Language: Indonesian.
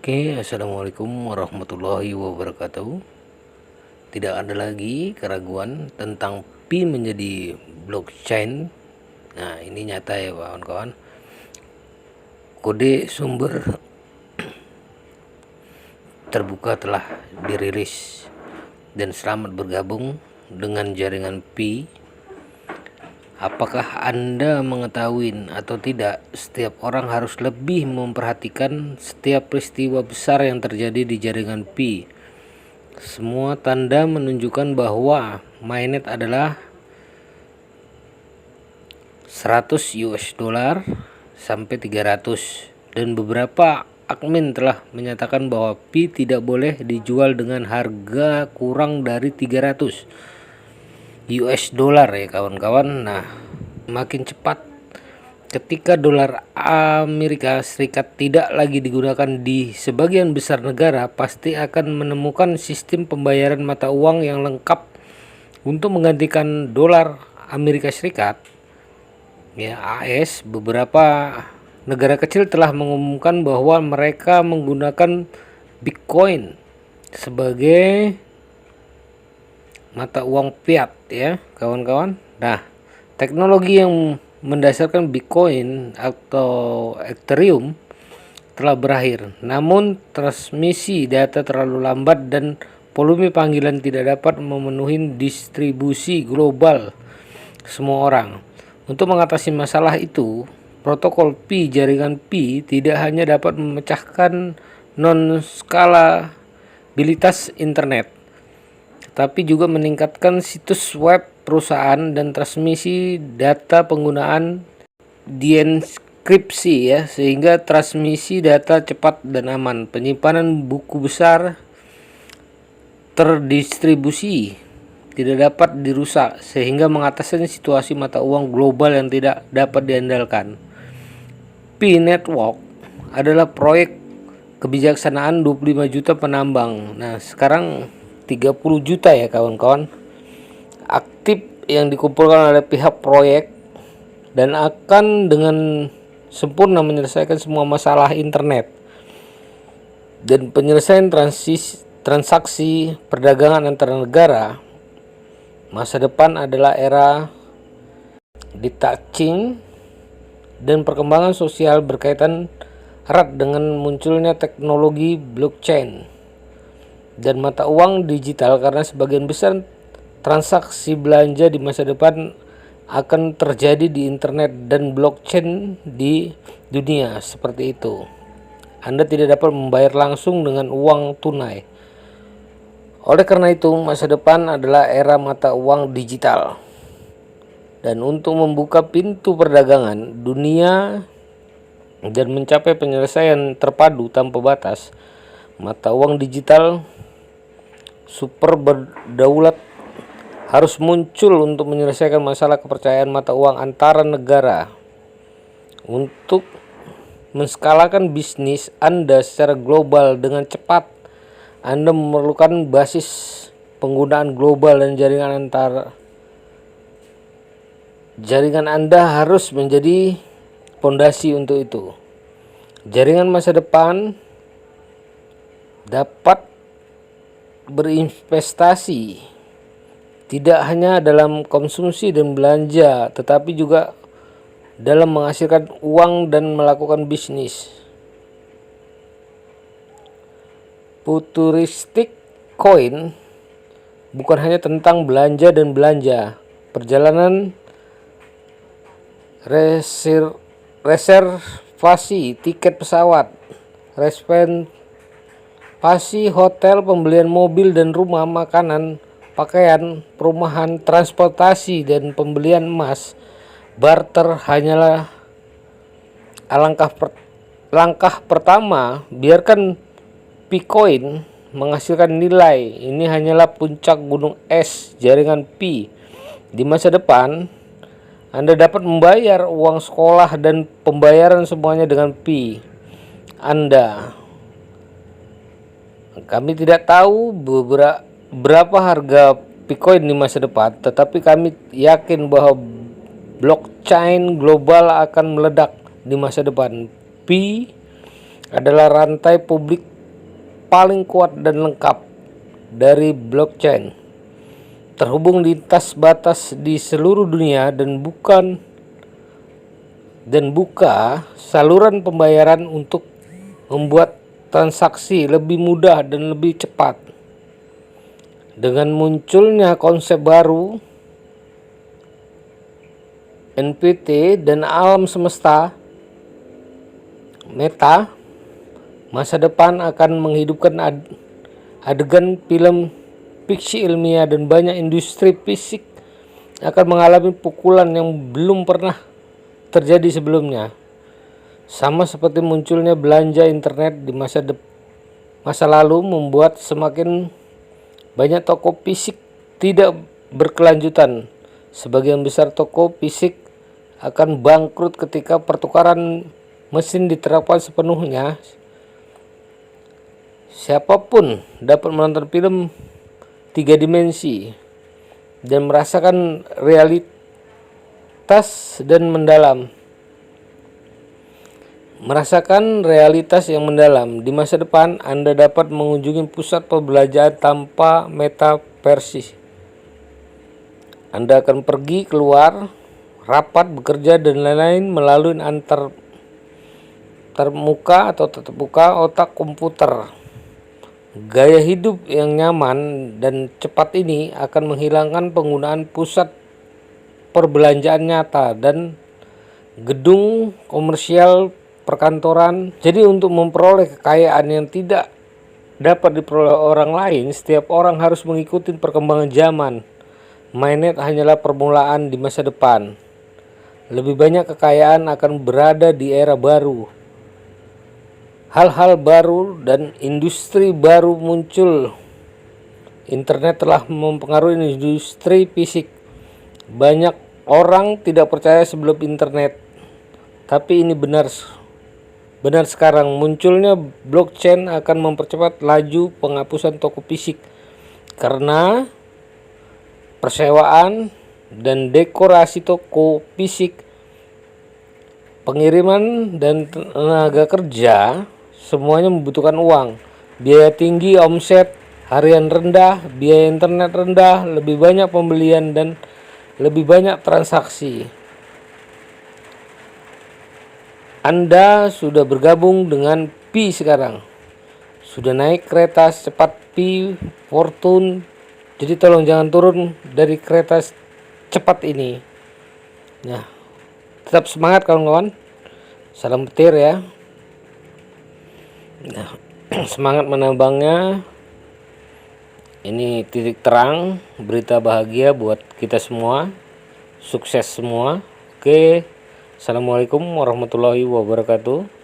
Oke, assalamualaikum warahmatullahi wabarakatuh. Tidak ada lagi keraguan tentang Pi menjadi blockchain. Nah, ini nyata ya kawan-kawan. Kode sumber terbuka telah dirilis, dan selamat bergabung dengan jaringan Pi. Apakah Anda mengetahui atau tidak, setiap orang harus lebih memperhatikan setiap peristiwa besar yang terjadi di jaringan Pi. Semua tanda menunjukkan bahwa mainnet adalah 100 US dollar sampai 300, dan beberapa admin telah menyatakan bahwa Pi tidak boleh dijual dengan harga kurang dari 300 US dollar ya kawan-kawan. Nah, makin cepat ketika dolar Amerika Serikat tidak lagi digunakan di sebagian besar negara, pasti akan menemukan sistem pembayaran mata uang yang lengkap untuk menggantikan dolar Amerika Serikat. Ya, AS, beberapa negara kecil telah mengumumkan bahwa mereka menggunakan Bitcoin sebagai mata uang fiat ya kawan-kawan. Nah, teknologi yang mendasarkan Bitcoin atau Ethereum telah berakhir, namun transmisi data terlalu lambat dan volume panggilan tidak dapat memenuhi distribusi global semua orang. Untuk mengatasi masalah itu, protokol Pi, jaringan Pi, tidak hanya dapat memecahkan non-skalabilitas internet, tapi juga meningkatkan situs web perusahaan dan transmisi data penggunaan dienkripsi ya, sehingga transmisi data cepat dan aman. Penyimpanan buku besar terdistribusi tidak dapat dirusak, sehingga mengatasi situasi mata uang global yang tidak dapat diandalkan. Pi Network adalah proyek kebijaksanaan 25 juta penambang. Nah, sekarang 30 juta ya kawan-kawan aktif yang dikumpulkan oleh pihak proyek, dan akan dengan sempurna menyelesaikan semua masalah internet dan penyelesaian transaksi perdagangan antar negara. Masa depan adalah era detaching, dan perkembangan sosial berkaitan erat dengan munculnya teknologi blockchain dan mata uang digital, karena sebagian besar transaksi belanja di masa depan akan terjadi di internet dan blockchain di dunia seperti itu. Anda tidak dapat membayar langsung dengan uang tunai. Oleh karena itu, masa depan adalah era mata uang digital. Dan untuk membuka pintu perdagangan dunia dan mencapai penyelesaian terpadu tanpa batas, mata uang digital super berdaulat harus muncul untuk menyelesaikan masalah kepercayaan mata uang antara negara. Untuk menskalakan bisnis Anda secara global dengan cepat, Anda memerlukan basis penggunaan global, dan jaringan Anda harus menjadi fondasi untuk itu. Jaringan masa depan dapat berinvestasi tidak hanya dalam konsumsi dan belanja, tetapi juga dalam menghasilkan uang dan melakukan bisnis. Futuristic coin bukan hanya tentang belanja dan belanja. Perjalanan, reservasi tiket pesawat, reservasi hotel, pembelian mobil dan rumah, makanan, pakaian, perumahan, transportasi, dan pembelian emas, barter hanyalah langkah pertama. Biarkan Bitcoin menghasilkan nilai. Ini hanyalah puncak gunung es jaringan Pi. Di masa depan, Anda dapat membayar uang sekolah dan pembayaran semuanya dengan Pi Anda. Kami tidak tahu berapa harga Bitcoin di masa depan, tetapi kami yakin bahwa blockchain global akan meledak di masa depan. Pi adalah rantai publik paling kuat dan lengkap dari blockchain, terhubung lintas batas di seluruh dunia dan buka saluran pembayaran untuk membuat transaksi lebih mudah dan lebih cepat. Dengan munculnya konsep baru NFT dan alam semesta meta, masa depan akan menghidupkan adegan film fiksi ilmiah dan banyak industri fisik akan mengalami pukulan yang belum pernah terjadi sebelumnya. Sama seperti munculnya belanja internet di masa lalu membuat semakin banyak toko fisik tidak berkelanjutan. Sebagian besar toko fisik akan bangkrut ketika pertukaran mesin diterapkan sepenuhnya. Siapapun dapat menonton film 3 dimensi dan merasakan realitas yang mendalam. Di masa depan, Anda dapat mengunjungi pusat perbelanjaan tanpa metaverse. Anda akan pergi keluar, rapat, bekerja, dan lain-lain melalui termuka atau tatap muka otak komputer. Gaya hidup yang nyaman dan cepat ini akan menghilangkan penggunaan pusat perbelanjaan nyata dan gedung komersial perkantoran. Jadi untuk memperoleh kekayaan yang tidak dapat diperoleh orang lain, setiap orang harus mengikuti perkembangan zaman. Mainnet hanyalah permulaan di masa depan. Lebih banyak kekayaan akan berada di era baru. Hal-hal baru dan industri baru muncul. Internet telah mempengaruhi industri fisik. Banyak orang tidak percaya sebelum internet, tapi ini benar sekarang. Munculnya blockchain akan mempercepat laju penghapusan toko fisik karena persewaan dan dekorasi toko fisik, pengiriman dan tenaga kerja semuanya membutuhkan uang. Biaya tinggi, omset harian rendah, biaya internet rendah, lebih banyak pembelian dan lebih banyak transaksi. Anda sudah bergabung dengan Pi sekarang. Sudah naik kereta cepat Pi Fortune. Jadi tolong jangan turun dari kereta cepat ini. Nah, tetap semangat kawan-kawan. Salam petir ya. Nah, semangat menabangnya. Ini titik terang, berita bahagia buat kita semua. Sukses semua. Oke. Assalamualaikum warahmatullahi wabarakatuh.